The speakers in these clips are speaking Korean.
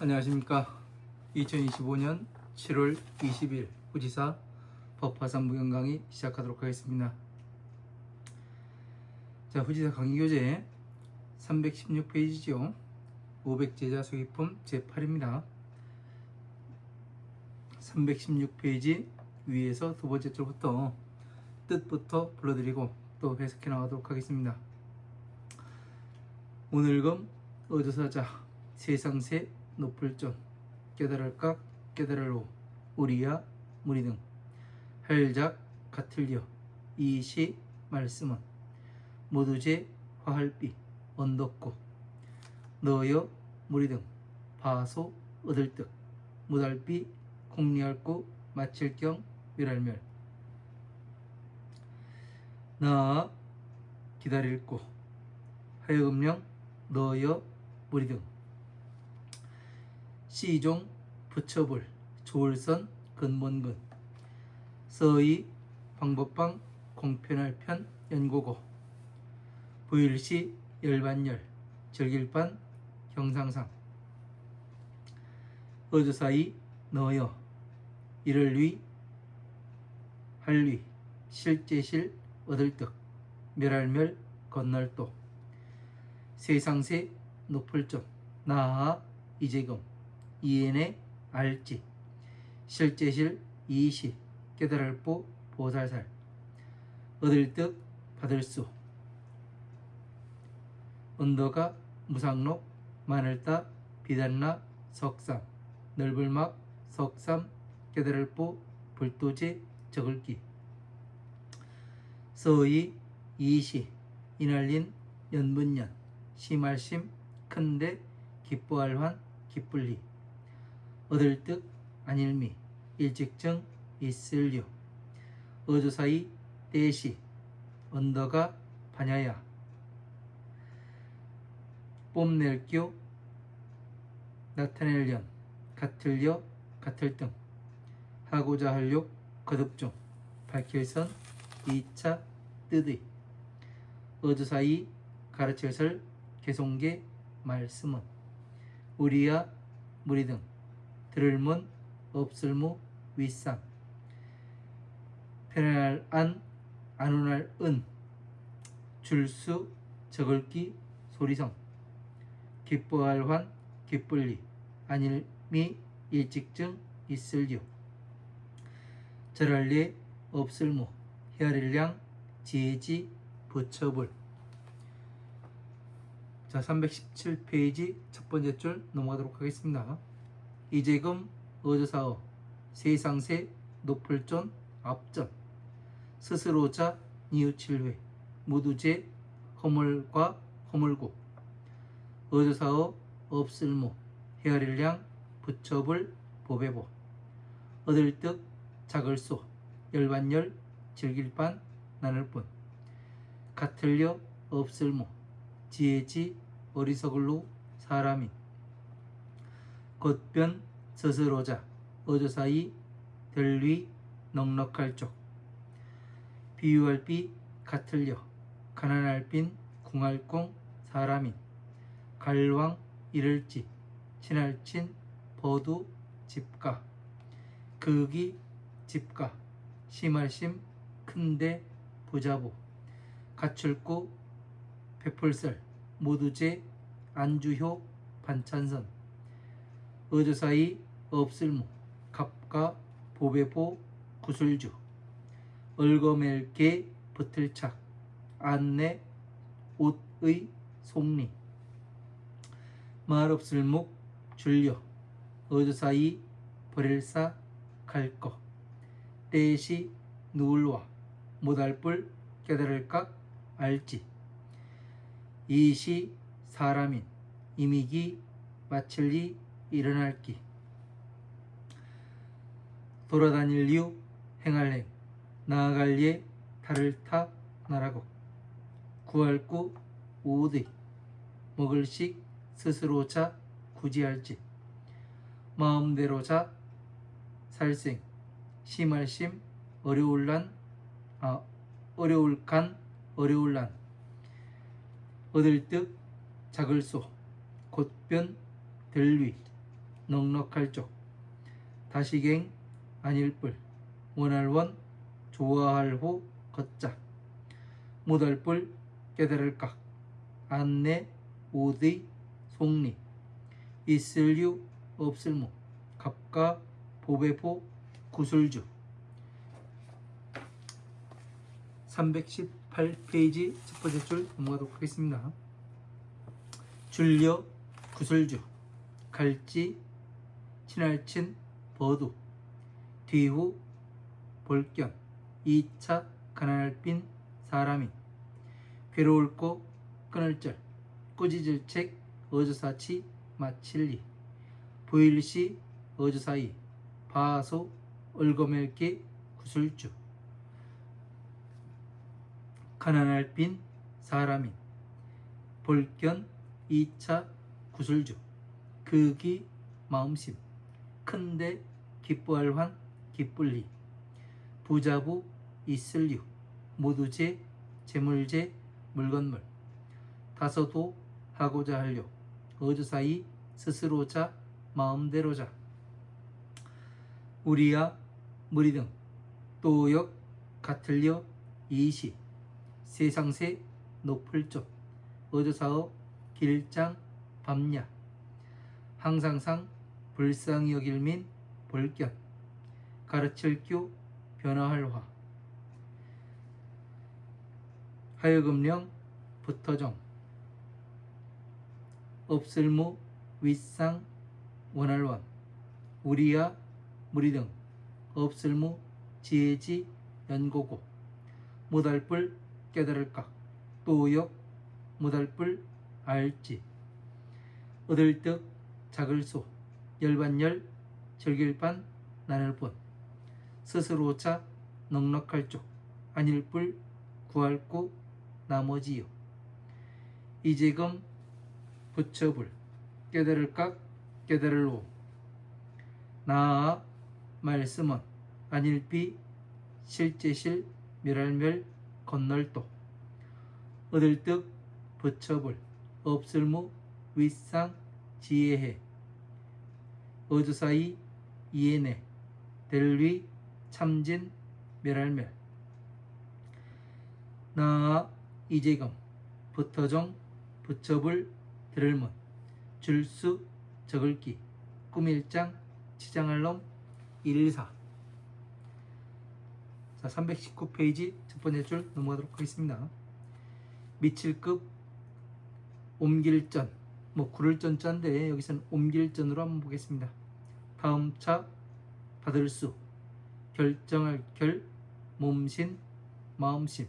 안녕하십니까. 2025년 7월 20일 후지사 법화산 무경 강의 시작하도록 하겠습니다. 자, 후지사 강의교재 316페이지죠. 500제자 소기품 제8입니다. 316페이지 위에서 두 번째 줄부터 뜻부터 불러드리고 또 해석해 나가도록 하겠습니다. 오늘금 어조사자 세상세 높을존 깨달을각 깨달을로 우리야 무리 등 할작 같을려 이시 말씀은 모두제 화할비 언덕고 너여 무리 등 바소 얻을득 무달비 공리할구 마칠경 위랄멸 나 기다릴고 하여금령 너여 무리 등 시종 부처불 조울선 근본근 서의 방법방 공편할 편 연고고 부일시 열반열 절길반 경상상 어조사이 너여 이를위 할위 실제실 얻을득 멸할멸 건널도 세상세 높을점 나하 이재금 이엔에 알지 실제실 이시 깨달을보 보살살 얻을득 받을수 언더가 무상록 마늘따 비단나 석삼 넓을막 석삼 깨달을보 불도제 적을기 서의 이시 이날린 연분년 심할심 큰데 기뻐할환 기쁠리 얻을득 안일미 일직증 있을려 어조사이 때시 언더가 반야야 뽐낼교 나타낼련 같을려 같을등 하고자 할욕 거듭종 밝힐선 2차 뜨의 어조사이 가르칠설 개송계 말씀은 우리야 무리 등 들을문 없을무 윗상 편할 안 안운할 은 줄수 적을기 소리성 기뻐할 환 기쁠리 안일미 일직증 있을려 절할리 없을무 헤아릴량 지혜지 부처불. 자, 317페이지 첫 번째 줄 넘어가도록 하겠습니다. 이재금 어조사어 세상세 높을존 앞전 스스로자 니우칠회 무두제 허물과 허물고 어조사어 없을무 헤아릴량 부처불 보배보 얻을득 작을소 열반열 즐길반 나눌뿐 같을려 없을무 지혜지 어리석을로 사람인 겉변 스스로자 어조사이 델위 넉넉할 쪽 비유할 비 같을려 가난할 빈 궁할공 사람인 갈왕 이를지 친할친 버두 집가 극이 집가 심할심 큰데 부자보 갖출구 베풀설 모두제 안주효 반찬선 어조사이 없을무 갑가 보배보 구술주 얼거멜게 붙을착 안내 옷의 속리 말없을묵 줄려 어조사이 버릴사 갈거 때시 누울와 못알뿔 깨달을각 알지 이시 사람인 이미기 마칠리 일어날기 돌아다닐 이유 행할행 나아갈 예 달을 타 나라고 구할구 우의 먹을식 스스로 자 구지할지 마음대로 자 살생 심할심 어려울란 어려울간 어려울란 얻을득 작을소 곧변 들위 넉넉할 쪽 다시갱 아닐뿔 원할원 좋아할 호 걷자 못할뿔 깨달을 각 안내 오의 속리 있을유 없을무 갑과 보배포 구술주 318페이지 첫 번째 줄 넘어가도록 하겠습니다. 줄려 구술주 갈지 친할친 버두 뒤후 볼견 2차 가난할 빈 사람이 괴로울 거 끊을 절 꾸짖을 책 어조사치 마칠리 보일시 어조사이 바소 얼거멜게 구술주 가난할 빈 사람이 볼견 2차 구술주 극이 마음심 큰데 기뻐할 환 기쁠리 부자부 있을류 모두제 재물제 물건물 다서도 하고자 하려 어조사이 스스로자 마음대로자 우리야 무리등 또역 같을려 이시 세상세 높을 쪽 어조사어 길장 밤야 항상상 불쌍히 여길민 볼견 가르칠 교 변화할 화 하여금령 부터정 없을무 윗상 원할원 우리야 무리등 없을무 지혜지 연고고 못할뿔 깨달을 각 또역 못할뿔 알지 얻을득 작을소 열반열 즐길반 나눌뿐 스스로차 넉넉할 쪽 아닐뿔 구할구 나머지요 이제금 부처불 깨달을 각 깨달을 오 나아 말씀은 아닐비 실제실 멸할멸 건널도 얻을득 부처불 없을무 윗상 지혜해 어조사이 이해내 델위 참진 멸할멸 나아 이재금 부터정 부처불 들을문 줄수 적을기 꿈일장 치장할 놈 114. 자 319페이지 첫 번째 줄 넘어가도록 하겠습니다. 미칠급 옮길전 뭐 구를 전자인데 여기서는 옮길전으로 한번 보겠습니다. 다음 차 받을 수 결정할 결 몸신 마음심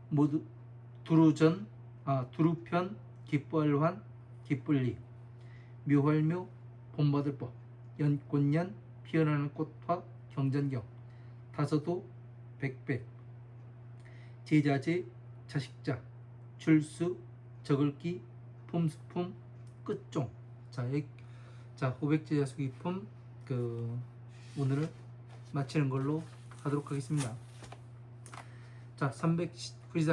모두 두루전 두루편 기뻐할 환 기쁠리 묘할묘 본받을 법 연꽃년 피어나는 꽃화 경전경 다서도 백백 제자제 자식자 줄수 적을기 품수품 끝종 자 호백제자 수기품 오늘을 마치는 걸로 하도록 하겠습니다. 자 300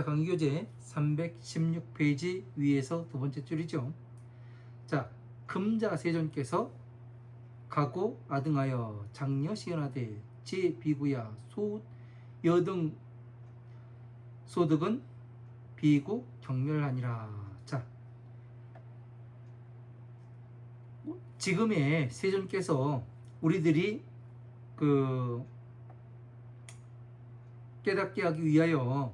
강의교재 316페이지 위에서 두 번째 줄이죠. 자 금자세존께서 가고 아등하여 장녀 시연하되 제 비구야 소 여등 소득은 비구 경멸하니라. 자 지금의 세존께서 우리들이 깨닫게 하기 위하여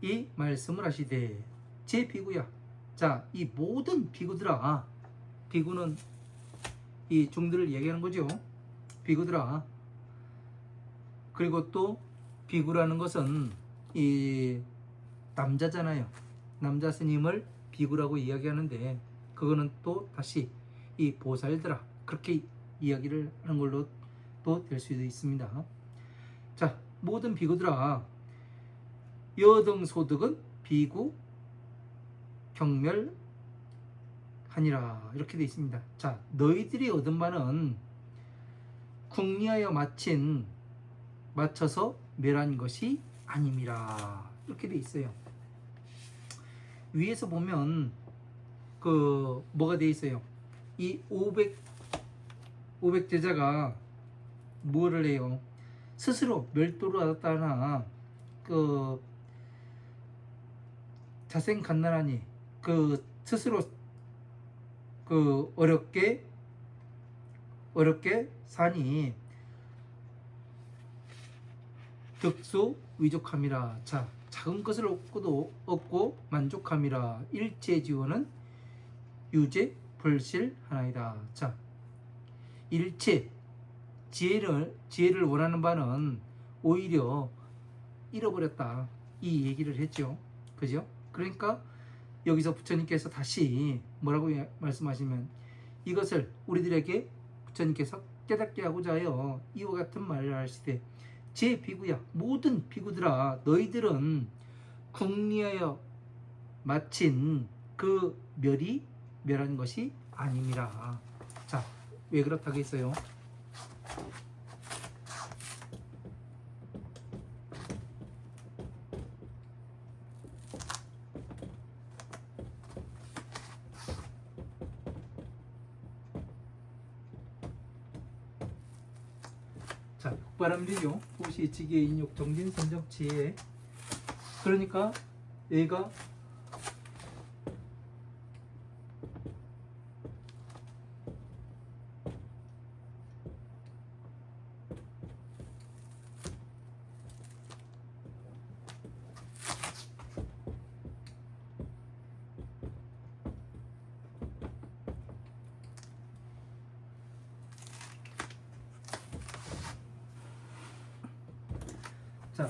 이 말씀을 하시되 제 비구야. 자, 이 모든 비구들아, 비구는 이 중들을 얘기하는 거죠. 비구들아. 그리고 또 비구라는 것은 이 남자잖아요. 남자 스님을 비구라고 이야기하는데 그거는 또 다시 이 보살들아 그렇게 이야기를 하는 걸로 또 될 수도 있습니다. 자, 모든 비구들아 여등 소득은 비구 경멸하니라 이렇게 되어 있습니다. 자, 너희들이 얻은 바는 궁리하여 맞춰서 멸한 것이 아님이라 이렇게 되어 있어요. 위에서 보면 뭐가 되어 있어요. 이 500 제자가 뭐를 해요? 스스로 멸도를 하다나 그 자생간난하니 그 스스로 그 어렵게 사니 득수 위족함이라. 자, 작은 것을 얻고 만족함이라. 일체지원은 유제 불실하나이다. 자, 일체 지혜를 원하는 바는 오히려 잃어버렸다, 이 얘기를 했죠. 그죠? 그러니까 여기서 부처님께서 다시 뭐라고 말씀하시면, 이것을 우리들에게 부처님께서 깨닫게 하고자 하여 이와 같은 말을 하시되, 제 비구야, 모든 비구들아, 너희들은 궁리하여 마친 그 멸이 멸한 것이 아님이라. 자, 왜 그렇다고 했어요? 자, 바람비교 보시 지계 인욕 정진 선정 지혜. 그러니까 얘가 자,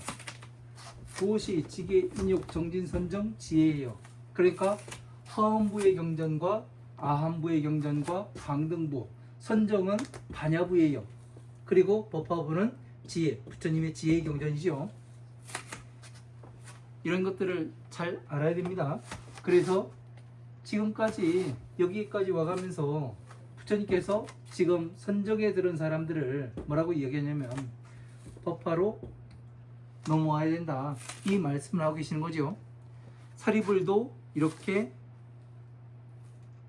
도시 지계 인욕 정진 선정 지혜예요. 그러니까 하음부의 경전과 아함부의 경전과 방등부, 선정은 반야부예요. 그리고 법화부는 지혜, 부처님의 지혜의 경전이죠. 이런 것들을 잘 알아야 됩니다. 그래서 지금까지 여기까지 와가면서 부처님께서 지금 선정에 들은 사람들을 뭐라고 얘기하냐면 법화로 넘어와야 된다, 이 말씀을 하고 계시는 거죠. 사리불도 이렇게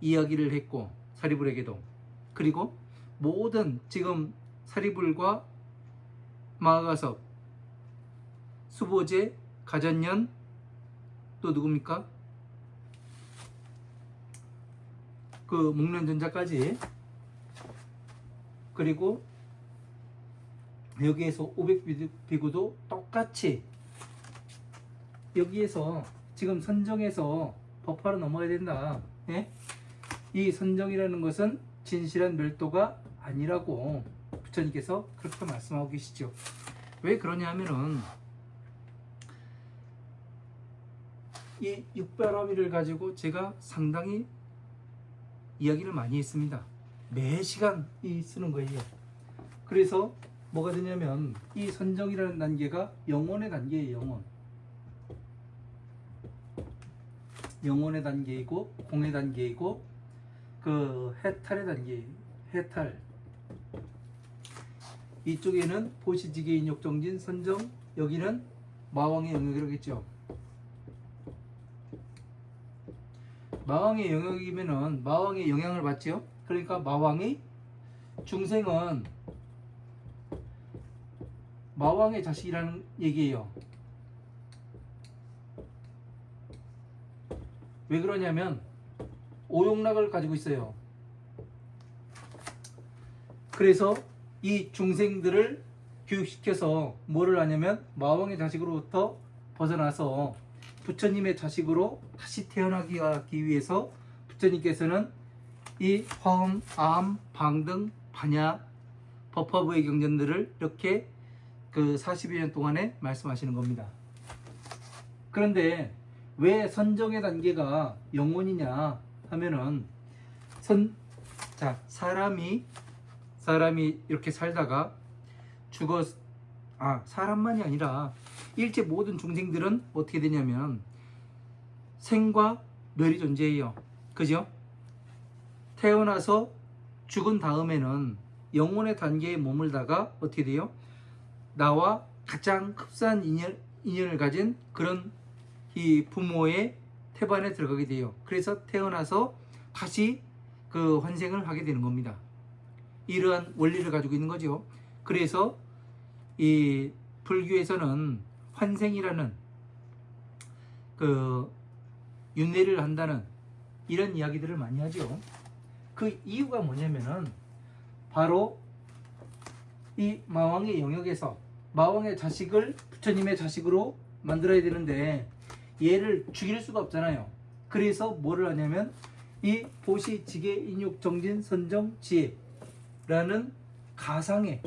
이야기를 했고, 사리불에게도, 그리고 모든 지금 사리불과 마가섭, 수보제, 가전년, 또 누굽니까? 그 목련전자까지, 그리고 여기에서 500비구도 똑같이 여기에서 지금 선정에서 법화로 넘어야 된다. 예? 이 선정이라는 것은 진실한 멸도가 아니라고 부처님께서 그렇게 말씀하고 계시죠. 왜 그러냐 하면은 이 육바라밀을 가지고 제가 상당히 이야기를 많이 했습니다. 매 시간 쓰는 거예요. 그래서 뭐가 되냐면 이 선정이라는 단계가 영혼의 단계예요. 영혼의 단계이고 공의 단계이고 그 해탈의 단계, 해탈. 이쪽에는 보시지계 인욕정진 선정, 여기는 마왕의 영역이라고 했죠. 마왕의 영역이면은 마왕의 영향을 받죠. 그러니까 마왕이, 중생은 마왕의 자식이라는 얘기예요. 왜 그러냐면 오용락을 가지고 있어요. 그래서 이 중생들을 교육시켜서 뭐를 하냐면 마왕의 자식으로부터 벗어나서 부처님의 자식으로 다시 태어나기 위해서 부처님께서는 이 화음, 아함, 방등, 반야, 법화부의 경전들을 이렇게 그 40여 년 동안에 말씀하시는 겁니다. 그런데 왜 선정의 단계가 영혼이냐 하면은 사람이 이렇게 살다가 사람만이 아니라 일체 모든 중생들은 어떻게 되냐면 생과 멸이 존재해요. 그죠? 태어나서 죽은 다음에는 영혼의 단계에 머물다가 어떻게 돼요? 나와 가장 흡사한 인연을 가진 그런 이 부모의 태반에 들어가게 돼요. 그래서 태어나서 다시 그 환생을 하게 되는 겁니다. 이러한 원리를 가지고 있는 거죠. 그래서 이 불교에서는 환생이라는 그 윤회를 한다는 이런 이야기들을 많이 하죠. 그 이유가 뭐냐면은 바로 이 마왕의 영역에서 마왕의 자식을 부처님의 자식으로 만들어야 되는데 얘를 죽일 수가 없잖아요. 그래서 뭐를 하냐면 이 보시, 지계, 인육, 정진, 선정, 지혜라는 가상의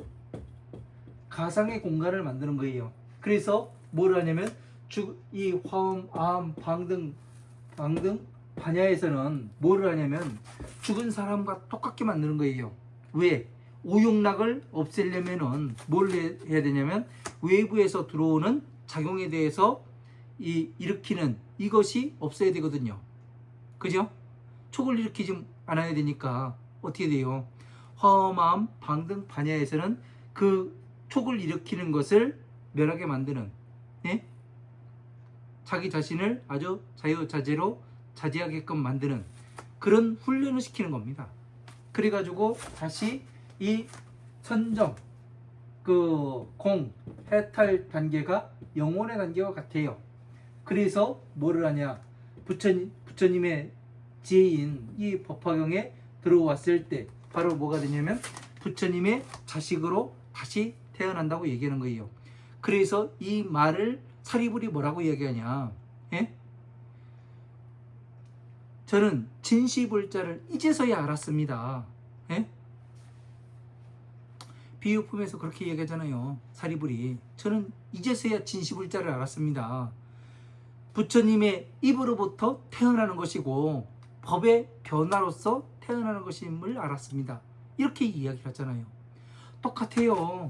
공간을 만드는 거예요. 그래서 뭐를 하냐면 이 화엄, 아함, 방등 반야에서는 뭐를 하냐면 죽은 사람과 똑같게 만드는 거예요. 왜? 오용락을 없애려면은 뭘 해야 되냐면 외부에서 들어오는 작용에 대해서 일으키는 이것이 없어야 되거든요. 그죠? 촉을 일으키지 않아야 되니까 어떻게 돼요? 화엄, 방등 반야에서는 그 촉을 일으키는 것을 멸하게 만드는, 예? 자기 자신을 아주 자유자재로 자제하게끔 만드는 그런 훈련을 시키는 겁니다. 그래가지고 다시 이 선정, 그 공, 해탈 단계가 영혼의 단계와 같아요. 그래서 뭐를 하냐? 부처님의 지혜인 이 법화경에 들어왔을 때 바로 뭐가 되냐면 부처님의 자식으로 다시 태어난다고 얘기하는 거예요. 그래서 이 말을 사리불이 뭐라고 얘기하냐? 예? 저는 진시불자를 이제서야 알았습니다. 예? 비유품에서 그렇게 얘기하잖아요. 사리불이. 저는 이제서야 진시불자를 알았습니다. 부처님의 입으로부터 태어나는 것이고 법의 변화로서 태어나는 것임을 알았습니다. 이렇게 이야기를 하잖아요. 똑같아요.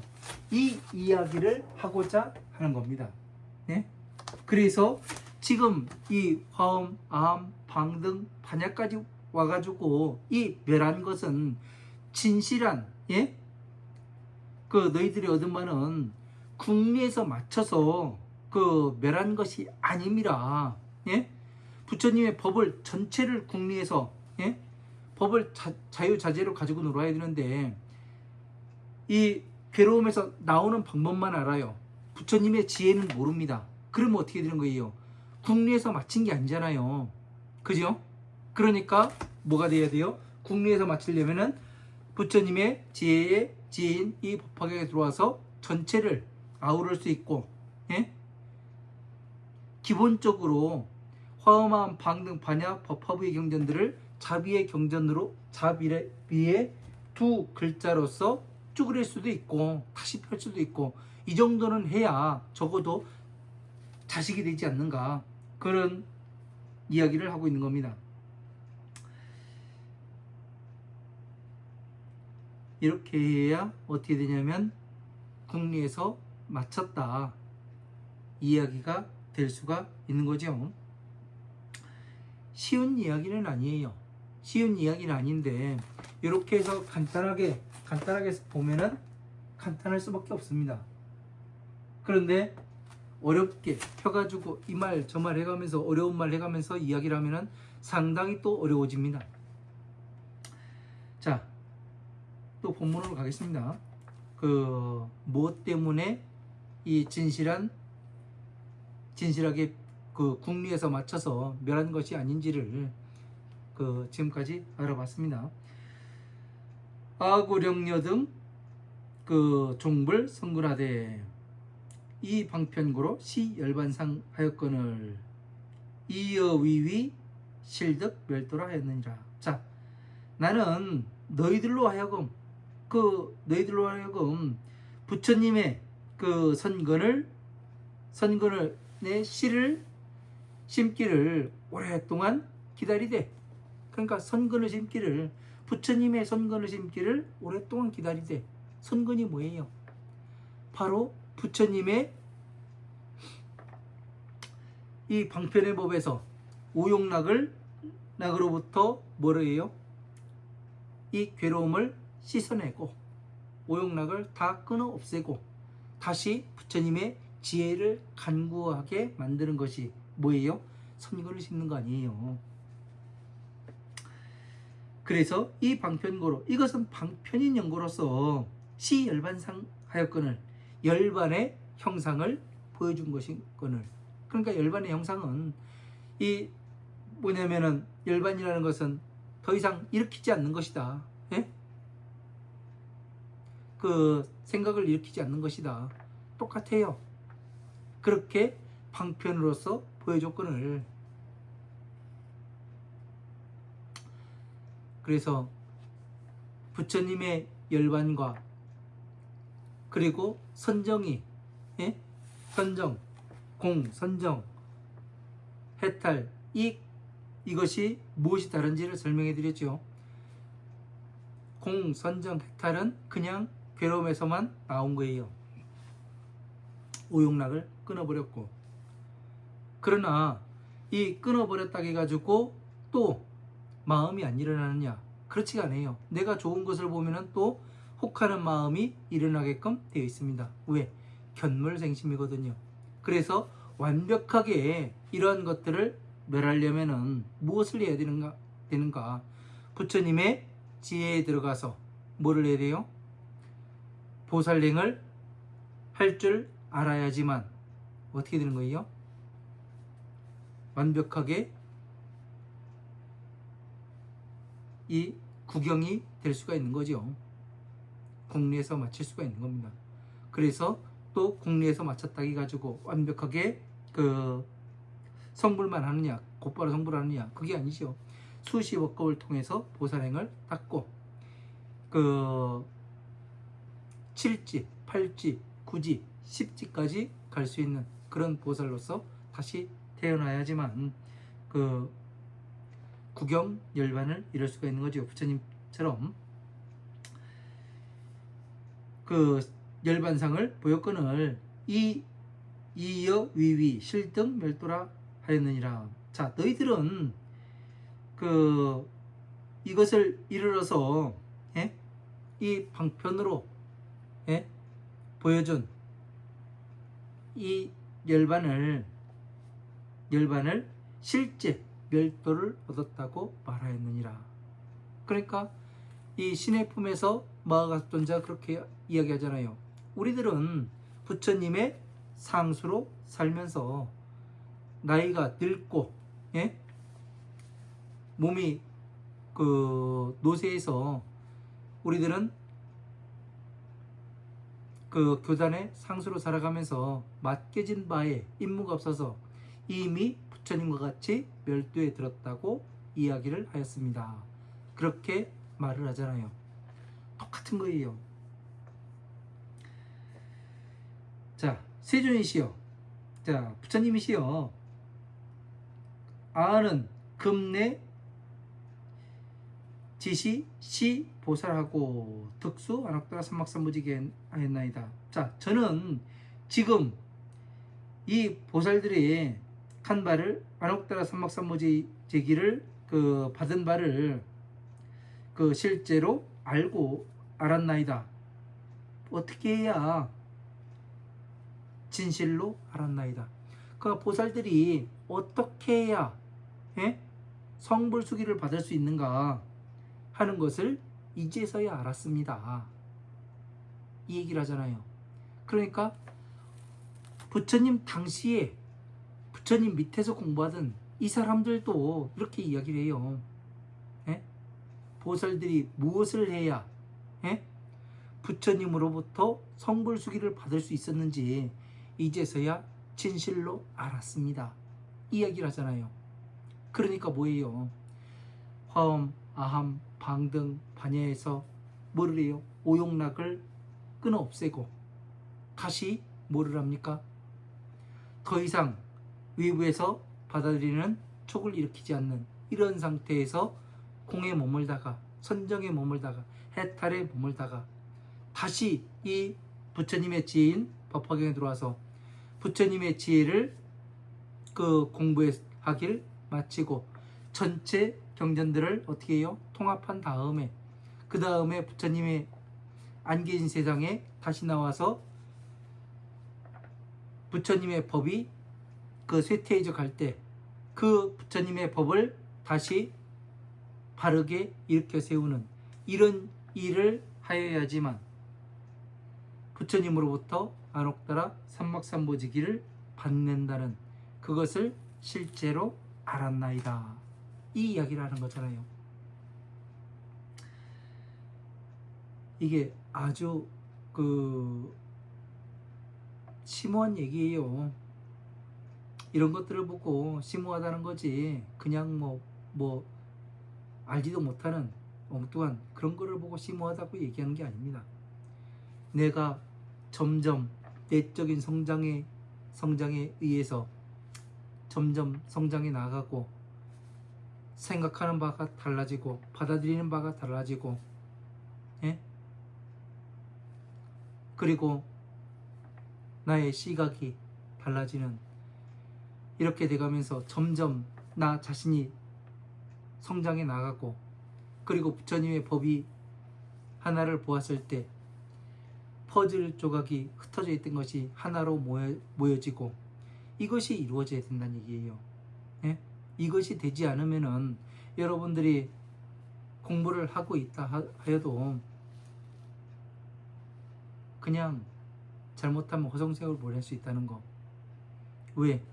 이 이야기를 하고자 하는 겁니다. 네? 그래서 지금 이 화엄, 아함, 방등, 반야까지 와가지고 이 멸한 것은 진실한, 예? 그 너희들이 얻은 바는 궁리에서 맞춰서 그 멸한 것이 아님이라. 예? 부처님의 법을 전체를 궁리해서, 예? 법을 자유자재로 가지고 놀아야 되는데 이 괴로움에서 나오는 방법만 알아요. 부처님의 지혜는 모릅니다. 그러면 어떻게 되는 거예요? 궁리에서 마친 게 아니잖아요. 그죠? 그러니까 뭐가 돼야 돼요? 궁리에서 마치려면은 부처님의 지혜인 이 법화경에 들어와서 전체를 아우를 수 있고, 예? 기본적으로 화엄, 방등, 반야, 법화부의 경전들을 자비의 경전으로 자비의 두 글자로서 쭈그릴 수도 있고 다시 펼 수도 있고 이 정도는 해야 적어도 자식이 되지 않는가, 그런 이야기를 하고 있는 겁니다. 이렇게 해야 어떻게 되냐면 궁리에서 마쳤다 이야기가 될 수가 있는 거죠. 쉬운 이야기는 아니에요. 쉬운 이야기는 아닌데 이렇게 해서 간단하게 보면은 간단할 수밖에 없습니다. 그런데 어렵게 펴가지고 이 말 저 말 해가면서 어려운 말 해가면서 이야기를 하면은 상당히 또 어려워집니다. 자, 또 본문으로 가겠습니다. 그 무엇 때문에 이 진실하게 그 궁리에서 맞춰서 멸한 것이 아닌지를 그 지금까지 알아봤습니다. 아구령녀 등 그 종불 성군하되 이 방편고로 시 열반상 하였거늘 이여위위 실득 멸도라 하였느니라. 자, 나는 너희들로 하여금 부처님의 그 선근을 내 씨를 심기를 오랫동안 기다리되, 그러니까 선근을 심기를, 부처님의 선근을 심기를 오랫동안 기다리되, 선근이 뭐예요? 바로 부처님의 이 방편의 법에서 오용락으로부터 뭐를 해요? 이 괴로움을 씻어내고 오용락을 다 끊어 없애고 다시 부처님의 지혜를 간구하게 만드는 것이 뭐예요? 선근을 심는 거 아니에요. 그래서 이 방편고로 이것은 방편인 연고로서 시열반상 하였거늘 열반의 형상을 보여준 것이거늘. 그러니까 열반의 형상은 이 뭐냐면은 열반이라는 것은 더 이상 일으키지 않는 것이다. 예? 그 생각을 일으키지 않는 것이다. 똑같아요. 그렇게 방편으로서 보여줬거늘. 그래서 부처님의 열반과 그리고 선정이, 예? 선정, 공, 선정, 해탈, 이것이 무엇이 다른지를 설명해 드렸죠. 공, 선정, 해탈은 그냥 괴로움에서만 나온 거예요. 오용락을 끊어버렸고. 그러나 이 끊어버렸다 해가지고 또 마음이 안 일어나느냐? 그렇지가 않아요. 내가 좋은 것을 보면은 또 혹하는 마음이 일어나게끔 되어 있습니다. 왜? 견물생심이거든요. 그래서 완벽하게 이러한 것들을 멸하려면은 무엇을 해야 되는가? 부처님의 지혜에 들어가서 뭐를 해야 돼요? 보살행을 할 줄 알아야지만 어떻게 되는 거예요? 완벽하게 이 구경이 될 수가 있는 거죠. 국내에서 마칠 수가 있는 겁니다. 그래서 또 국내에서 마쳤다 해가지고 완벽하게 그 성불만 하느냐, 곧바로 성불하느냐, 그게 아니죠. 수십억 겁을 통해서 보살행을 닦고 그 7지, 8지, 9지, 10지까지 갈 수 있는 그런 보살로서 다시 태어나야지만 그 구경 열반을 이룰 수가 있는 거죠. 부처님처럼 그 열반상을 보였거늘 이여 위위 실등 멸도라 하였느니라. 자, 너희들은 그 이것을 이르러서 이 방편으로 보여준 이 열반을 실제 멸도를 얻었다고 말하였느니라. 그러니까 이 신의 품에서 마하가섭존자 그렇게 이야기하잖아요. 우리들은 부처님의 상수로 살면서 나이가 늙고 몸이 그 노쇠해서 우리들은 그 교단의 상수로 살아가면서 맡겨진 바에 임무가 없어서 이미 부처님과 같이 멸도에 들었다고 이야기를 하였습니다. 그렇게 말을 하잖아요. 똑같은 거예요. 자, 세존이시여. 자, 부처님이시여. 아는 금내 지시 시 보살하고 득수 안옥다라 삼막삼무지게 하였나이다. 자, 저는 지금 이 보살들이 한 바를 안옥다라 삼막삼무지기를 그 받은 바를 그 실제로 알았나이다. 어떻게 해야 진실로 알았나이다. 그 보살들이 어떻게 해야 성불수기를 받을 수 있는가 하는 것을 이제서야 알았습니다. 이 얘기를 하잖아요. 그러니까 부처님 당시에 부처님 밑에서 공부하던 이 사람들도 이렇게 이야기를 해요. 보살들이 무엇을 해야 부처님으로부터 성불수기를 받을 수 있었는지 이제서야 진실로 알았습니다. 이야기를 하잖아요. 그러니까 뭐예요? 화엄, 아함, 방등, 반야에서 뭐를 해요? 오용락을 끊어 없애고 다시 뭐를 합니까? 더 이상 외부에서 받아들이는 촉을 일으키지 않는 이런 상태에서 공에 머물다가 선정에 머물다가 해탈에 머물다가 다시 이 부처님의 지혜인 법화경에 들어와서 부처님의 지혜를 그 공부하기를 마치고 전체 경전들을 어떻게 해요? 통합한 다음에 그 다음에 부처님의 안 계신 세상에 다시 나와서 부처님의 법이 그 쇠퇴해져 갈 때 그 부처님의 법을 다시 바르게 일으켜 세우는 이런 일을 하여야지만 부처님으로부터 안옥따라 삼막삼보지기를 받는다는 그것을 실제로 알았나이다. 이 이야기를 하는 거잖아요. 이게 아주 심오한 얘기예요. 이런 것들을 보고 심오하다는 거지 그냥 뭐 알지도 못하는 엉뚱한 그런 거를 보고 심오하다고 얘기하는 게 아닙니다. 내가 점점 내적인 성장에 의해서 점점 성장해 나가고 생각하는 바가 달라지고 받아들이는 바가 달라지고 예? 그리고 나의 시각이 달라지는 이렇게 돼가면서 점점 나 자신이 성장해 나가고 그리고 부처님의 법이 하나를 보았을 때 퍼즐 조각이 흩어져 있던 것이 하나로 모여지고 이것이 이루어져야 된다는 얘기예요. 예? 이것이 되지 않으면은 여러분들이 공부를 하고 있다 하여도 그냥 잘못하면 허송세월 보낼 수 있다는 거. 왜?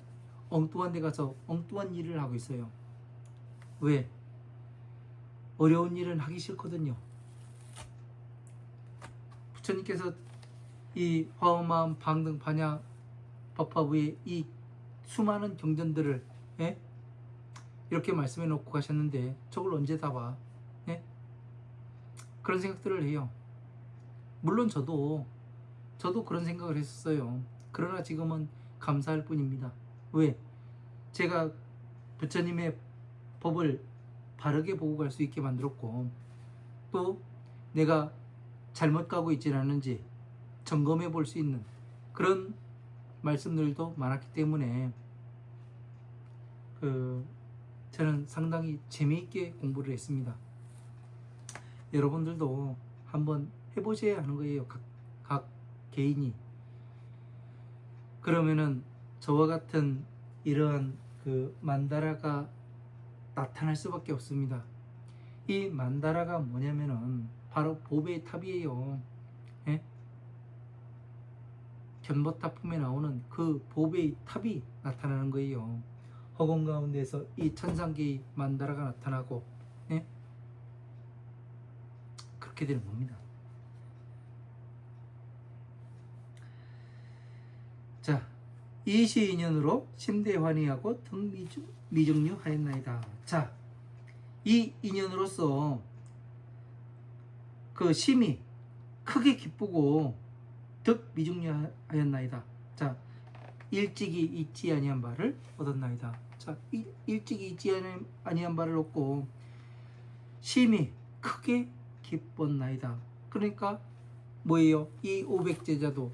엉뚱한 데 가서 엉뚱한 일을 하고 있어요. 왜? 어려운 일은 하기 싫거든요. 부처님께서 이 화엄마음 방등 반야 법화부의 이 수많은 경전들을 이렇게 말씀해 놓고 가셨는데 저걸 언제 다 봐? 그런 생각들을 해요. 물론 저도 그런 생각을 했었어요. 그러나 지금은 감사할 뿐입니다. 왜? 제가 부처님의 법을 바르게 보고 갈 수 있게 만들었고 또 내가 잘못 가고 있지 않은지 점검해 볼 수 있는 그런 말씀들도 많았기 때문에 저는 상당히 재미있게 공부를 했습니다. 여러분들도 한번 해보셔야 하는 거예요. 각 개인이. 그러면은 저와 같은 이러한 만다라가 나타날 수밖에 없습니다. 이 만다라가 뭐냐면은 바로 보배의 탑이에요. 견보탑품에 나오는 그 보배의 탑이 나타나는 거예요. 허공 가운데서 이 천상계의 만다라가 나타나고 그렇게 되는 겁니다. 자, 이시인연으로 심대환희하고 등미증류 하였나이다. 자, 이 인연으로서 그 심이 크게 기쁘고 득미증류하였나이다. 자, 일찍이 잊지 아니한 바를 얻었나이다. 자, 일찍이 잊지 아니한 바를 얻고 심이 크게 기뻤나이다. 그러니까 뭐예요? 이 500제자도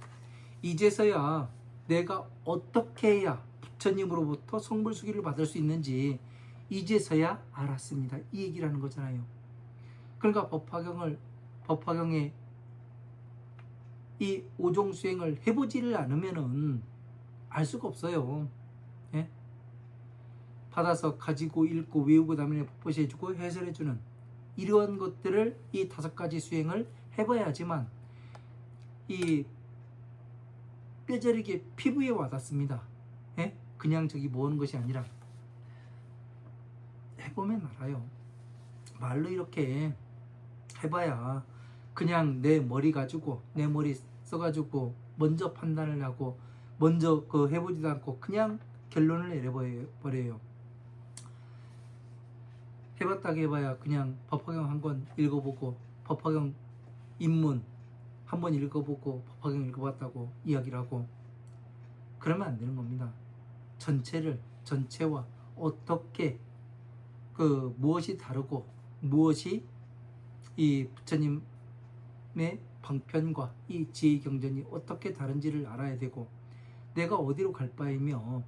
이제서야 내가 어떻게 해야 부처님으로부터 성불수기를 받을 수 있는지 이제서야 알았습니다. 이 얘기를 하는 거잖아요. 그러니까 법화경에 이 오종수행을 해보지를 않으면은 알 수가 없어요. 받아서 가지고 읽고 외우고 다음에 법보시 해주고 해설해주는 이러한 것들을 이 5가지 수행을 해봐야지만 이 뼈저리게 피부에 와닿습니다. 그냥 저기 모으는 것이 아니라 해보면 알아요. 말로 이렇게 해봐야 그냥 내 머리 가지고 내 머리 써가지고 먼저 판단을 하고 먼저 해보지도 않고 그냥 결론을 내려버려요. 해봤다고 해봐야 그냥 법화경 한 권 읽어보고 법화경 입문 한 번 읽어보고 법화경 읽어봤다고 이야기를 하고 그러면 안 되는 겁니다. 전체와 어떻게 무엇이 다르고 무엇이 이 부처님의 방편과 이 지혜의 경전이 어떻게 다른지를 알아야 되고 내가 어디로 갈 바이며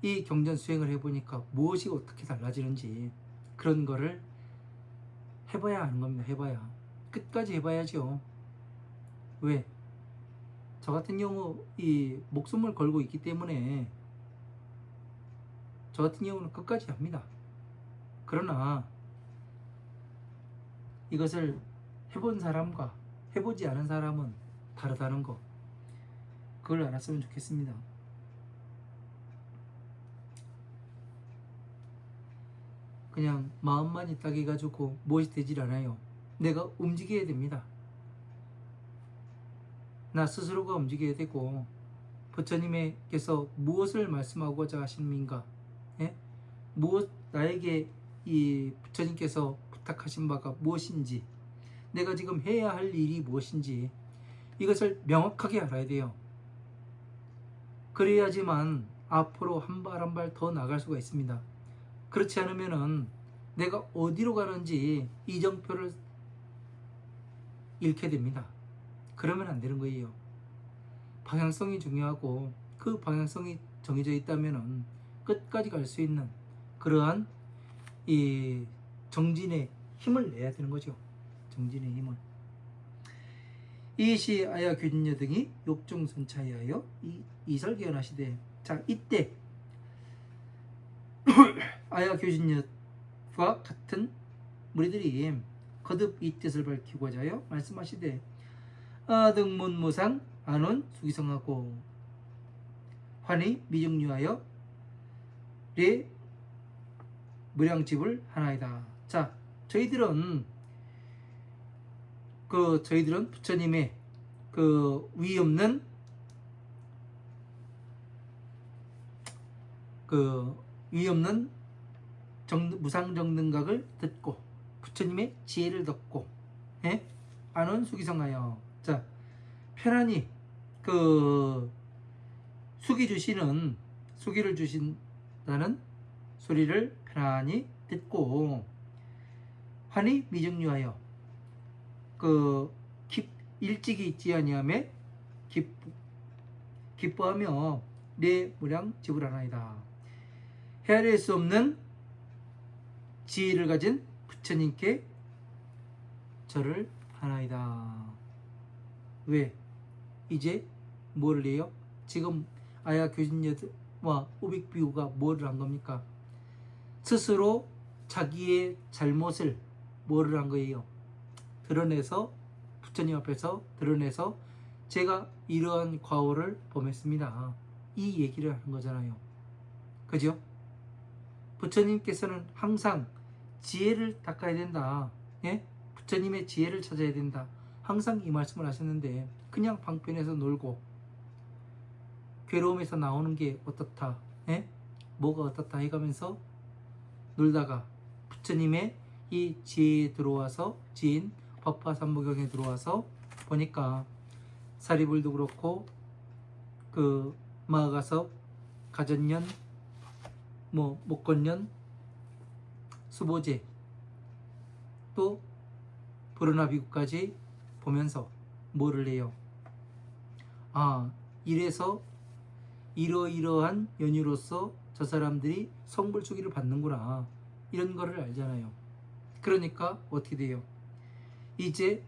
이 경전 수행을 해보니까 무엇이 어떻게 달라지는지 그런 거를 해봐야 하는 겁니다. 해봐야 끝까지 해봐야죠. 왜? 저 같은 경우 이 목숨을 걸고 있기 때문에 저 같은 경우는 끝까지 합니다. 그러나 이것을 해본 사람과 해보지 않은 사람은 다르다는 거, 그걸 알았으면 좋겠습니다. 그냥 마음만 있다고 해가지고 무엇이 되질 않아요. 내가 움직여야 됩니다. 나 스스로가 움직여야 되고, 부처님께서 무엇을 말씀하고자 하십니까? 예? 나에게 이 부처님께서 부탁하신 바가 무엇인지, 내가 지금 해야 할 일이 무엇인지, 이것을 명확하게 알아야 돼요. 그래야지만 앞으로 한 발 한 발 더 나갈 수가 있습니다. 그렇지 않으면은 내가 어디로 가는지 이정표를 잃게 됩니다. 그러면 안 되는 거예요. 방향성이 중요하고, 그 방향성이 정해져 있다면은 끝까지 갈 수 있는 그러한 이 정진의 힘을 내야 되는 거죠. 정진의 힘을. 이시 아야 규진여 등이 욕종선차에 하여 이설개연하시되. 자, 이때 아야 규진여와 같은 무리들이 거듭 이 뜻을 밝히고자 하여 말씀하시되, 아등문무상 안원 수기성하고 환희 미증류하여 례 무량집을 하나이다. 자, 저희들은 부처님의 그 위 없는 무상정등각을 듣고 부처님의 지혜를 듣고, 예? 안원 수기성하여. 자, 편안히 그 수기를 주신다는 소리를 편안히 듣고, 환희 미증류하여 일찍이 있지 아니하매 기뻐하며 내 무량 지불하나이다. 헤아릴 수 없는 지혜를 가진 부처님께 절을 하나이다. 왜? 이제 뭐를 해요? 지금 아야 규진여와 우빅비구가 뭐를 한 겁니까? 스스로 자기의 잘못을 뭐를 한 거예요? 드러내서, 부처님 앞에서 드러내서 제가 이러한 과오를 범했습니다, 이 얘기를 하는 거잖아요. 그죠? 부처님께서는 항상 지혜를 닦아야 된다, 예? 부처님의 지혜를 찾아야 된다, 항상 이 말씀을 하셨는데, 그냥 방편에서 놀고 괴로움에서 나오는 게 어떻다, 예? 뭐가 어떻다 해가면서 놀다가 부처님의 이 지혜에 들어와서, 지인 법화삼부경에 들어와서 보니까 사리불도 그렇고 그 마가섭, 가전년, 목건년, 수보제, 또 브르나비구까지 보면서 뭐를 해요? 이래서 이러이러한 연유로서 저 사람들이 성불수기를 받는구나, 이런 거를 알잖아요. 그러니까 어떻게 돼요? 이제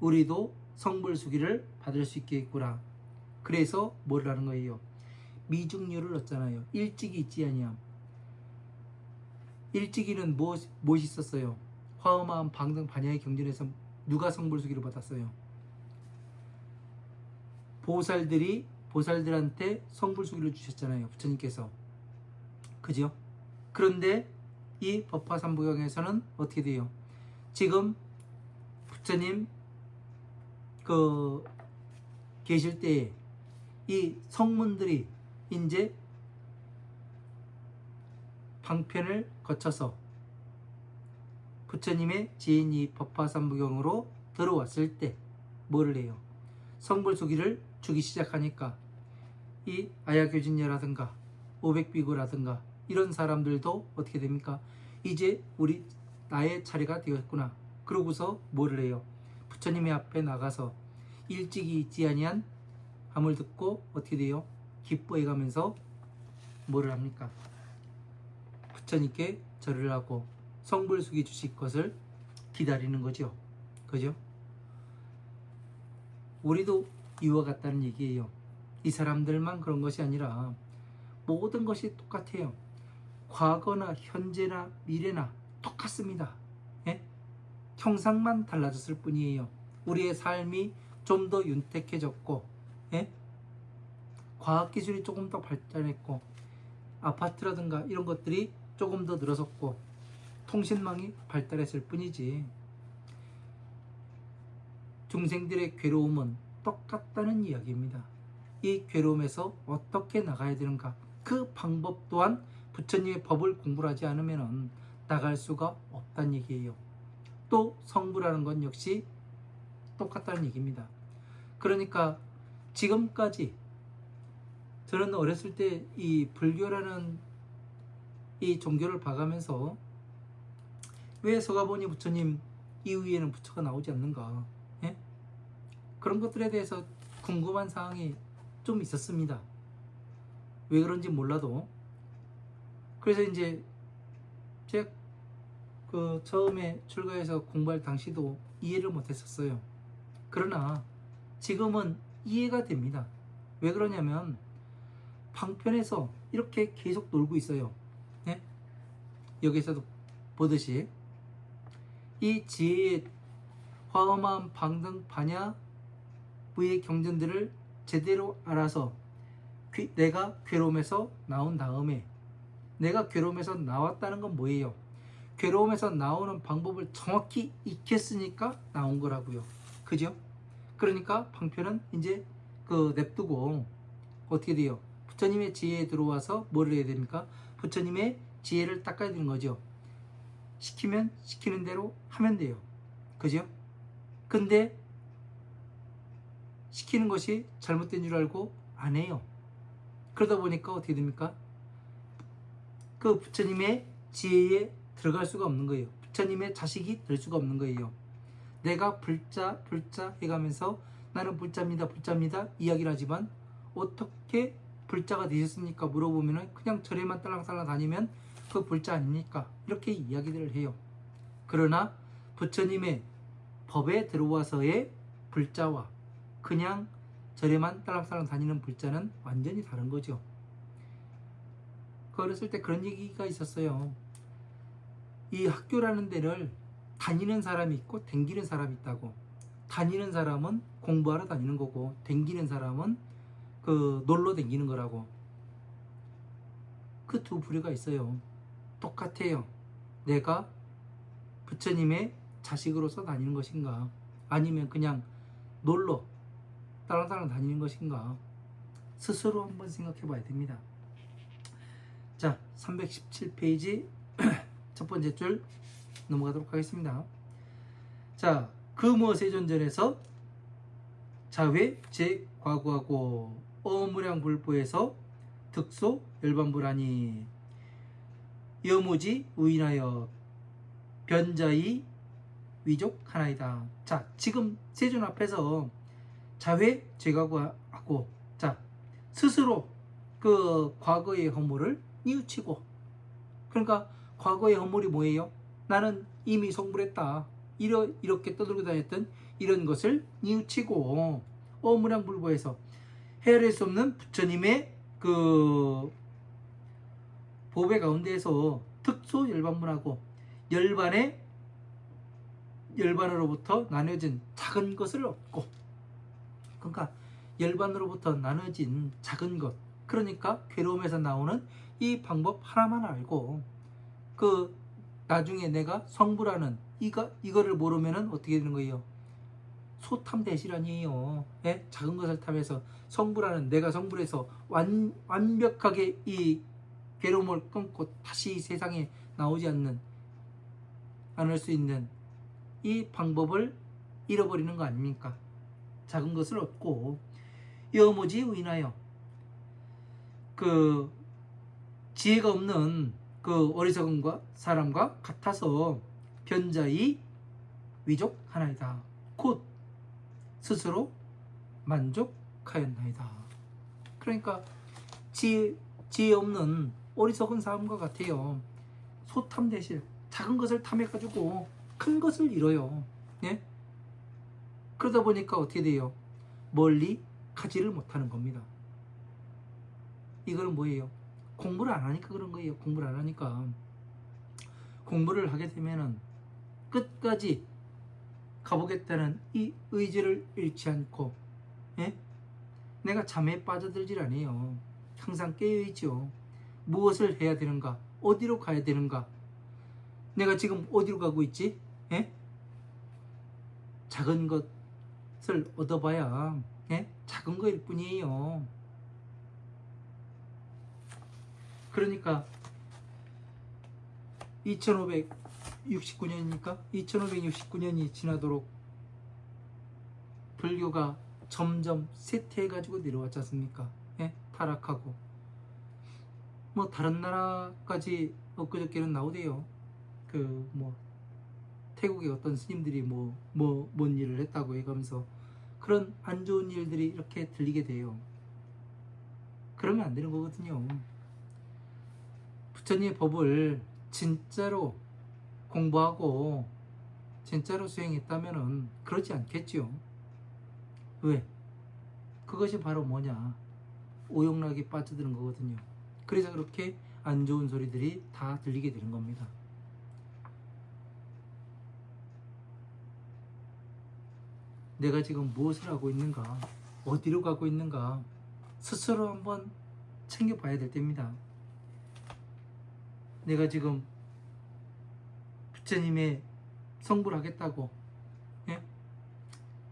우리도 성불수기를 받을 수 있겠구나. 그래서 뭐를 하는 거예요? 미중류를 얻잖아요. 일찍이 있지 아니함. 일찍이는 무엇이 있었어요? 화엄한 방등 반야의 경전에서 누가 성불수기를 받았어요? 보살들한테 성불수기를 주셨잖아요, 부처님께서. 그죠? 그런데 이 법화삼부경에서는 어떻게 돼요? 지금 부처님 계실 때에 이 성문들이 이제 방편을 거쳐서 부처님의 지인 이 법화삼부경으로 들어왔을 때 뭐를 해요? 성불수기를 주기 시작하니까 이 아야교진녀라든가 오백비구라든가 이런 사람들도 어떻게 됩니까? 이제 나의 차례가 되었구나. 그러고서 뭐를 해요? 부처님의 앞에 나가서 일찍이 있지 아니한 함을 듣고 어떻게 돼요? 기뻐해가면서 뭐를 합니까? 부처님께 절을 하고 성불수기 주실 것을 기다리는 거죠. 그죠? 우리도 이와 같다는 얘기예요. 이 사람들만 그런 것이 아니라 모든 것이 똑같아요. 과거나 현재나 미래나 똑같습니다. 예? 형상만 달라졌을 뿐이에요. 우리의 삶이 좀 더 윤택해졌고, 예? 과학기술이 조금 더 발전했고, 아파트라든가 이런 것들이 조금 더 늘어섰고, 통신망이 발달했을 뿐이지, 중생들의 괴로움은 똑같다는 이야기입니다. 이 괴로움에서 어떻게 나가야 되는가, 그 방법 또한 부처님의 법을 공부를 하지 않으면 나갈 수가 없다는 얘기예요. 또 성부라는 건 역시 똑같다는 얘기입니다. 그러니까 지금까지 저는 어렸을 때 이 불교라는 이 종교를 봐가면서 왜 서가모니 부처님 이후에는 부처가 나오지 않는가, 예? 그런 것들에 대해서 궁금한 사항이 좀 있었습니다. 왜 그런지 몰라도. 그래서 이제 제가 그 처음에 출가해서 공부할 당시도 이해를 못했었어요. 그러나 지금은 이해가 됩니다. 왜 그러냐면 방편에서 이렇게 계속 놀고 있어요. 네? 여기서도 보듯이 이 지혜의 화엄한 방등 반야 부의 경전들을 제대로 알아서 내가 괴로움에서 나온 다음에, 내가 괴로움에서 나왔다는 건 뭐예요? 괴로움에서 나오는 방법을 정확히 익혔으니까 나온 거라고요. 그죠? 그러니까 방편은 이제 그 냅두고 어떻게 돼요? 부처님의 지혜에 들어와서 뭐를 해야 됩니까? 부처님의 지혜를 닦아야 되는 거죠. 시키면 시키는 대로 하면 돼요. 그죠? 근데 시키는 것이 잘못된 줄 알고 안 해요. 그러다 보니까 어떻게 됩니까? 그 부처님의 지혜에 들어갈 수가 없는 거예요. 부처님의 자식이 될 수가 없는 거예요. 내가 불자 해가면서 나는 불자입니다 이야기를 하지만 어떻게 불자가 되셨습니까? 물어보면 그냥 절에만 딸랑딸랑 다니면 그 불자 아닙니까? 이렇게 이야기들을 해요. 그러나 부처님의 법에 들어와서의 불자와 그냥 절에만 딸랑딸랑 다니는 불자는 완전히 다른 거죠. 어렸을 때 그런 얘기가 있었어요. 이 학교라는 데를 다니는 사람이 있고 댕기는 사람이 있다고. 다니는 사람은 공부하러 다니는 거고 댕기는 사람은 그 놀러 댕기는 거라고. 그 두 부류가 있어요. 똑같아요. 내가 부처님의 자식으로서 다니는 것인가, 아니면 그냥 놀러 따랑따랑 다니는 것인가, 스스로 한번 생각해 봐야 됩니다. 자, 317페이지 첫 번째 줄 넘어가도록 하겠습니다. 자, 그 무엇의 존전에서 자회 제과구하고 어무량불보에서 득소 열반불하니 여무지 우인하여 변자이 위족 하나이다. 자, 지금 세존 앞에서 자회 제과구하고, 자, 스스로 그 과거의 허물을 뉘우치고, 그러니까 과거의 허물이 뭐예요? 나는 이미 성불했다. 이렇게 떠들고 다녔던 이런 것을 뉘우치고 어무량불보에서 헤아릴 수 없는 부처님의 그 보배 가운데에서 특소 열반문하고 열반으로부터 나눠진 작은 것을 얻고, 그러니까 열반으로부터 나눠진 작은 것, 그러니까 괴로움에서 나오는 이 방법 하나만 알고 그 나중에 내가 성불하는 이거를 모르면은 어떻게 되는 거예요? 소탐대실 아니에요. 예? 작은 것을 탐해서 성불하는, 내가 성불해서 완벽하게 이 괴로움을 끊고 다시 세상에 나오지 않을 수 있는 이 방법을 잃어버리는 거 아닙니까? 작은 것을 얻고 여무지 의인하여 그 지혜가 없는 그 어리석은 사람과 같아서 변자이 위족 하나이다. 곧 스스로 만족하였나이다. 그러니까 지혜 없는 어리석은 사람과 같아요. 소탐대실, 작은 것을 탐해가지고 큰 것을 잃어요. 예? 그러다 보니까 어떻게 돼요? 멀리 가지를 못하는 겁니다. 이거는 뭐예요? 공부를 안 하니까 그런 거예요. 공부를 안 하니까. 공부를 하게 되면은 끝까지 가보겠다는 이 의지를 잃지 않고, 예? 내가 잠에 빠져들질 않아요. 항상 깨어있죠. 무엇을 해야 되는가? 어디로 가야 되는가? 내가 지금 어디로 가고 있지? 예? 작은 것을 얻어봐야, 예? 작은 거일 뿐이에요. 그러니까 2569년이니까 2569년이 지나도록 불교가 점점 쇠퇴해가지고 내려왔지 않습니까? 예? 타락하고 뭐 다른 나라까지 엊그저께는 나오대요. 그 뭐 태국의 어떤 스님들이 뭔 일을 했다고 해가면서 그런 안 좋은 일들이 이렇게 들리게 돼요. 그러면 안 되는 거거든요. 부처님의 법을 진짜로 공부하고 진짜로 수행했다면은 그러지 않겠죠. 왜? 그것이 바로 뭐냐? 오용락에 빠져드는 거거든요. 그래서 그렇게 안 좋은 소리들이 다 들리게 되는 겁니다. 내가 지금 무엇을 하고 있는가? 어디로 가고 있는가? 스스로 한번 챙겨봐야 될 때입니다. 내가 지금 부처님의 성불 하겠다고, 예?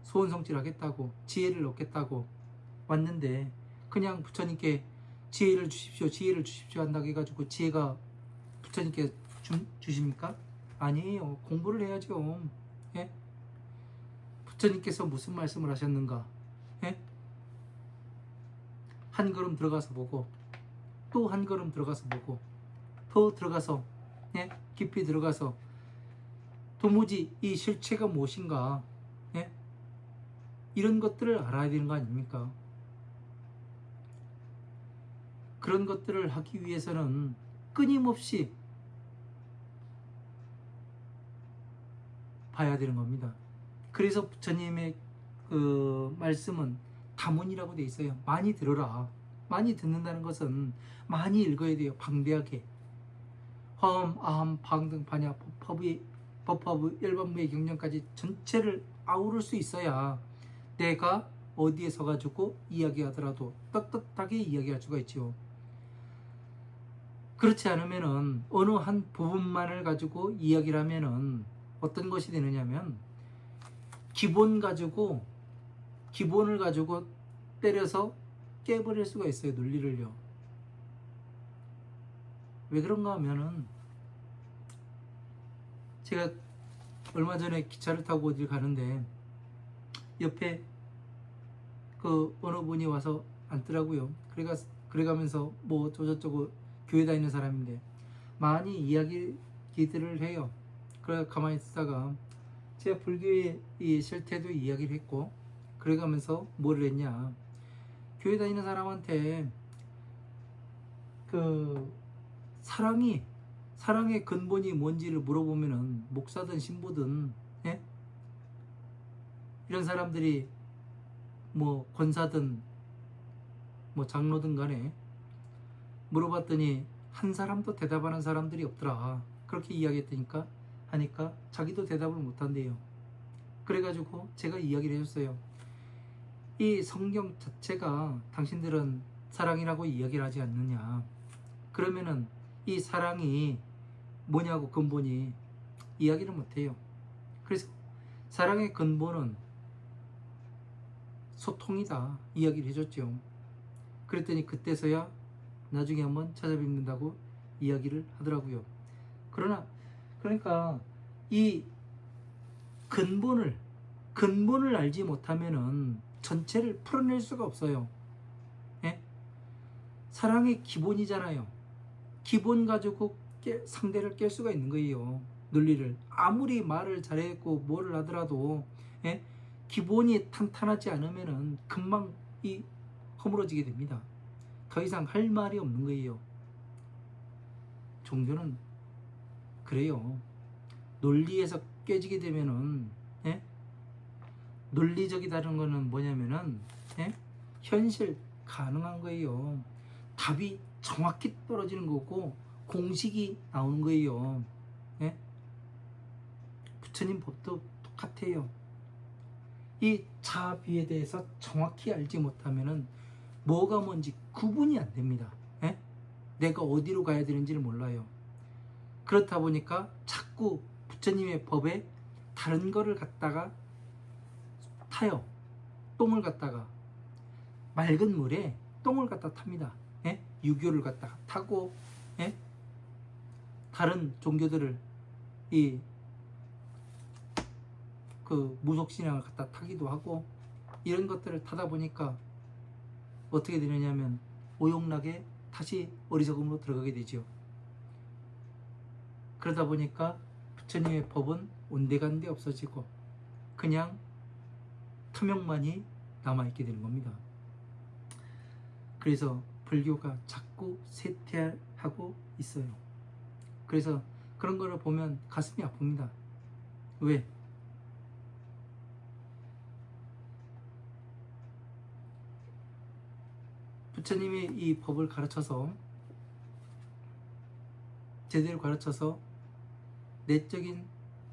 소원성취를 하겠다고, 지혜를 얻겠다고 왔는데 그냥 부처님께 지혜를 주십시오 한다고 해가지고 지혜가 부처님께 주십니까? 아니에요. 공부를 해야죠. 예? 부처님께서 무슨 말씀을 하셨는가? 예? 한 걸음 들어가서 보고 또 한 걸음 들어가서 보고 더 들어가서, 예? 깊이 들어가서 도무지 이 실체가 무엇인가, 예? 이런 것들을 알아야 되는 거 아닙니까? 그런 것들을 하기 위해서는 끊임없이 봐야 되는 겁니다. 그래서 부처님의 그 말씀은 다문이라고 돼 있어요. 많이 들어라. 많이 듣는다는 것은 많이 읽어야 돼요. 방대하게. 화엄, 아함, 방등, 반야, 법화부, 열반무의 경전까지 전체를 아우를 수 있어야 내가 어디에 서가지고 이야기하더라도 떳떳하게 이야기할 수가 있죠. 그렇지 않으면은 어느 한 부분만을 가지고 이야기를 하면은 어떤 것이 되느냐면 기본을 가지고 때려서 깨버릴 수가 있어요. 논리를요. 왜 그런가 하면은 제가 얼마 전에 기차를 타고 어딜 가는데 옆에 그 어느 분이 와서 앉더라고요. 그래가면서 뭐 저저쩌고 교회 다니는 사람인데 많이 이야기들을 해요. 그래 가만히 있다가 제가 불교의 이 실태도 이야기를 했고 그래가면서 뭐를 했냐, 교회 다니는 사람한테 그 사랑의 근본이 뭔지를 물어보면은 목사든 신부든, 예? 이런 사람들이 뭐 권사든 뭐 장로든 간에 물어봤더니 한 사람도 대답하는 사람들이 없더라. 그렇게 하니까 자기도 대답을 못한대요. 그래가지고 제가 이야기를 해줬어요. 이 성경 자체가 당신들은 사랑이라고 이야기를 하지 않느냐. 그러면은 이 사랑이 뭐냐고 근본이 이야기를 못해요. 그래서 사랑의 근본은 소통이다 이야기를 해줬죠. 그랬더니 그때서야 나중에 한번 찾아뵙는다고 이야기를 하더라고요. 그러니까 이 근본을 알지 못하면은 전체를 풀어낼 수가 없어요. 예? 사랑의 기본이잖아요. 기본 가지고 상대를 깰 수가 있는 거예요. 논리를 아무리 말을 잘했고 뭐를 하더라도, 예? 기본이 탄탄하지 않으면은 금방 허물어지게 됩니다. 더 이상 할 말이 없는 거예요. 종교는 그래요. 논리에서 깨지게 되면은, 예? 논리적이다는 거는 뭐냐면은, 예? 현실 가능한 거예요. 답이 정확히 떨어지는 거고 공식이 나오는 거예요. 예? 부처님 법도 똑같아요. 이 자비에 대해서 정확히 알지 못하면은 뭐가 뭔지 구분이 안 됩니다. 예? 내가 어디로 가야 되는지를 몰라요. 그렇다 보니까 자꾸 부처님의 법에 다른 거를 갖다가 타요. 똥을 갖다가 맑은 물에 똥을 갖다 탑니다. 예? 유교를 갖다가 타고, 예? 다른 종교들을 그 무속신앙을 갖다 타기도 하고, 이런 것들을 타다 보니까 어떻게 되느냐면 오용락에 다시 어리석음으로 들어가게 되죠. 그러다 보니까 부처님의 법은 온데간데 없어지고 그냥 탐욕만이 남아있게 되는 겁니다. 그래서 불교가 자꾸 쇠퇴하고 있어요. 그래서 그런 거를 보면 가슴이 아픕니다. 왜? 부처님이 이 법을 가르쳐서, 제대로 가르쳐서 내적인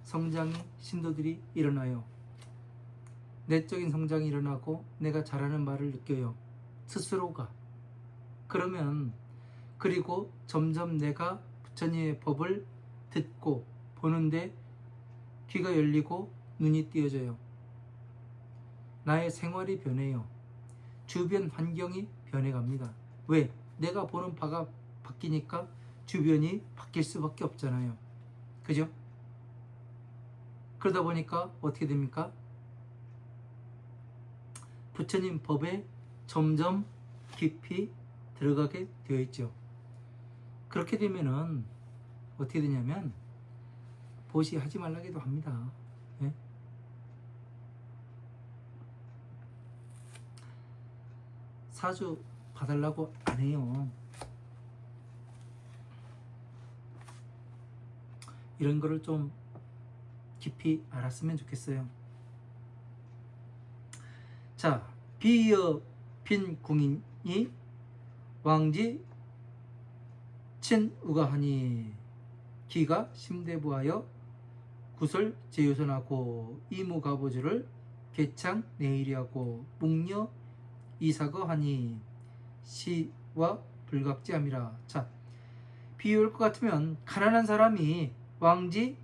성장이 신도들이 일어나요. 내적인 성장이 일어나고 내가 잘하는 말을 느껴요. 스스로가. 그러면 그리고 점점 내가 부처님의 법을 듣고 보는데 귀가 열리고 눈이 띄어져요. 나의 생활이 변해요. 주변 환경이 변해갑니다. 왜? 내가 보는 바가 바뀌니까 주변이 바뀔 수밖에 없잖아요. 그죠? 그러다 보니까 어떻게 됩니까? 부처님 법에 점점 깊이 들어가게 되어 있죠. 그렇게 되면은 어떻게 되냐면 보시 하지 말라기도 합니다. 예? 사주 봐달라고 안 해요. 이런 거를 좀 깊이 알았으면 좋겠어요. 자, 비여 빈궁인이 왕지 친우가하니 기가 심대부하여 구설 제유선하고 이무가보주를 개창 내일이하고 묵녀 이사거하니 시와 불각지함이라. 자, 비유할 것 같으면 가난한 사람이 왕지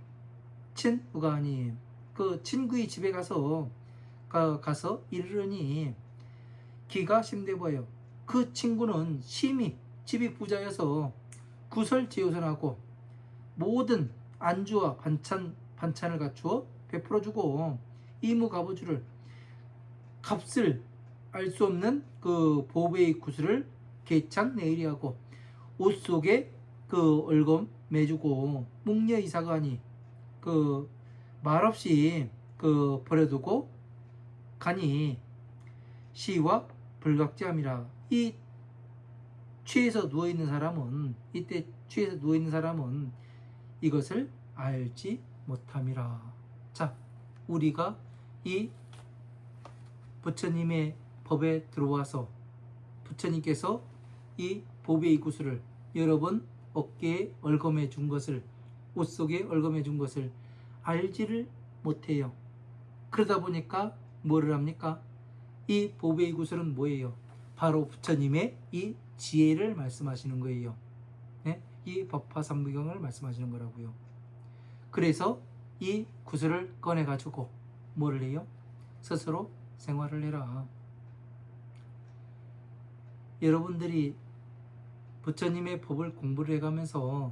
친우가하니 그 친구의 집에 가서 이르르니 기가 심대부하여 그 친구는 심히 집이 부자여서 구설제유선하고 모든 안주와 반찬을 갖추어 베풀어주고 이무가보주를 값을 알 수 없는 그 보배의 구슬을 개창 내일이하고 옷 속에 그 얼검 매주고 묵녀 이사가니 그 말없이 그 버려두고 가니 시와 불각지함이라. 이 취해서 누워있는 사람은, 이때 취해서 누워있는 사람은 이것을 알지 못함이라. 자, 우리가 이 부처님의 법에 들어와서 부처님께서 이 보배의 구슬을 여러 번 어깨에 얼검해 준 것을, 옷 속에 얼검해 준 것을 알지를 못해요. 그러다 보니까 뭐를 합니까? 이 보배의 구슬은 뭐예요? 바로 부처님의 이 지혜를 말씀하시는 거예요. 네? 이 법화삼부경을 말씀하시는 거라고요. 그래서 이 구슬을 꺼내가지고 뭐를 해요? 스스로 생활을 해라. 여러분들이 부처님의 법을 공부를 해가면서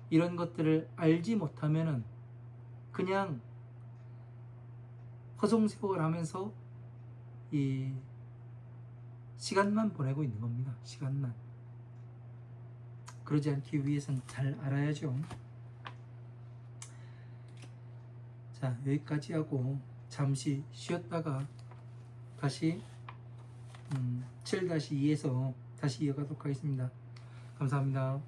이런 것들을 알지 못하면은 그냥 허송세월 하면서 이 시간만 보내고 있는 겁니다. 시간만. 그러지 않기 위해서는 잘 알아야죠. 자, 여기까지 하고 잠시 쉬었다가 다시 7-2에서 다시 이어가도록 하겠습니다. 감사합니다.